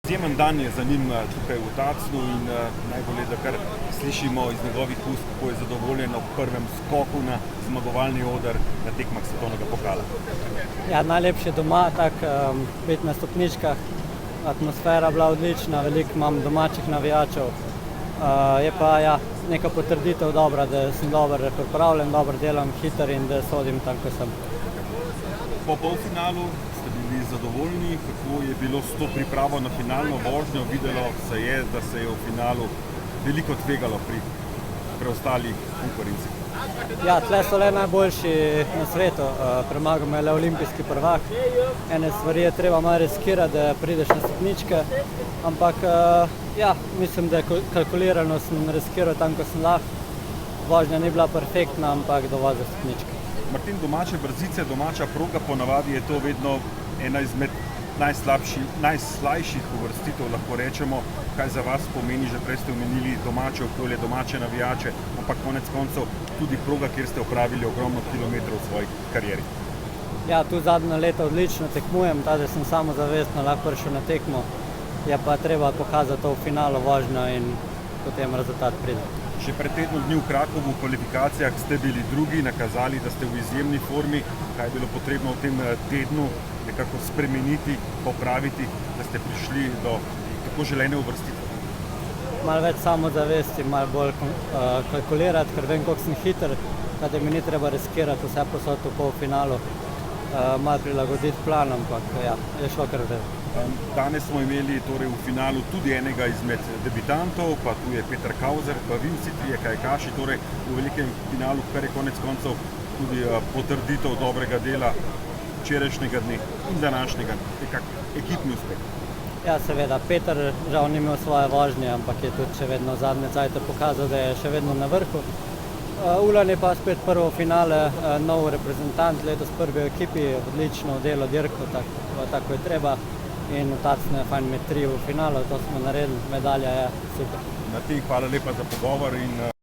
Izjemen dan je za njim tukaj v Tacnu in najbolje, da kar slišimo iz njegovih ust, kako je zadovoljen ob prvem skoku na zmagovalni oder na tekmah svetovnega pokala. Ja, najlepše doma, biti na stopničkah, atmosfera bila odlična, veliko imam domačih navijačev. Je pa neka potrditev dobra, da sem dobro pripravljen, dobro delam, hiter in da sodim tam, ko sem. Po polfinalu ste bili zadovoljni, kako je bilo s to pripravo na finalno vožnjo. Videlo se je, da se je v finalu veliko tvegalo pri preostalih konkurencih. Ja, tle so le najboljši na svetu, premagal me je le olimpijski prvak. Ene stvari je treba malo riskirati, da prideš na stopničke, ampak mislim, da je kalkulirano sem riskiral tam, ko sem lahko. Vožnja ni bila perfektna, ampak dovolj za stopničke. Martin, domače brzice, domača proga, ponavadi je to vedno ena izmed najslajših uvrstitev, lahko rečemo. Kaj za vas pomeni, že prej ste omenili domače okolje, domače navijače, ampak konec koncev tudi proga, kjer ste opravili ogromno kilometrov v svoji karieri? Ja, tu zadnja leta odlično tekmujem, da sem samozavestno lahko prišel na tekmo, je pa treba pokazati to v finalu vožnjo in potem rezultat pride. Še pred tednom dni v Krakovu v kvalifikacijah ste bili drugi, nakazali, da ste v izjemni formi. Kaj je bilo potrebno v tem tednu nekako spremeniti, popraviti, da ste prišli do tako želene uvrstitve? Malo več samozavesti, malo bolj kalkulirati, ker vem, koliko sem hiter, da mi ni treba riskirati vse posod v polfinalu, malo prilagoditi plan, ampak je šlo kar v redu. Danes smo imeli torej v finalu tudi enega izmed debitantov, pa tu je Peter Kauzer, pa vi vsi trije kajakaši, torej v velikem finalu, kar je konec koncev tudi potrditev dobrega dela včerajšnjega dne in današnjega, nekak ekipni uspeh. Ja, seveda, Peter žal ni imel svoje vožnje, ampak je tudi še vedno zadnje cajte pokazal, da je še vedno na vrhu. Ulan je pa spet prvo finale, nov reprezentant, letos prvi v ekipi, odlično delo dirko, tako je treba. In v Tacnu je fajn med 3 v finalu, to smo naredili, medalja je super. Martin, hvala lepa za pogovor in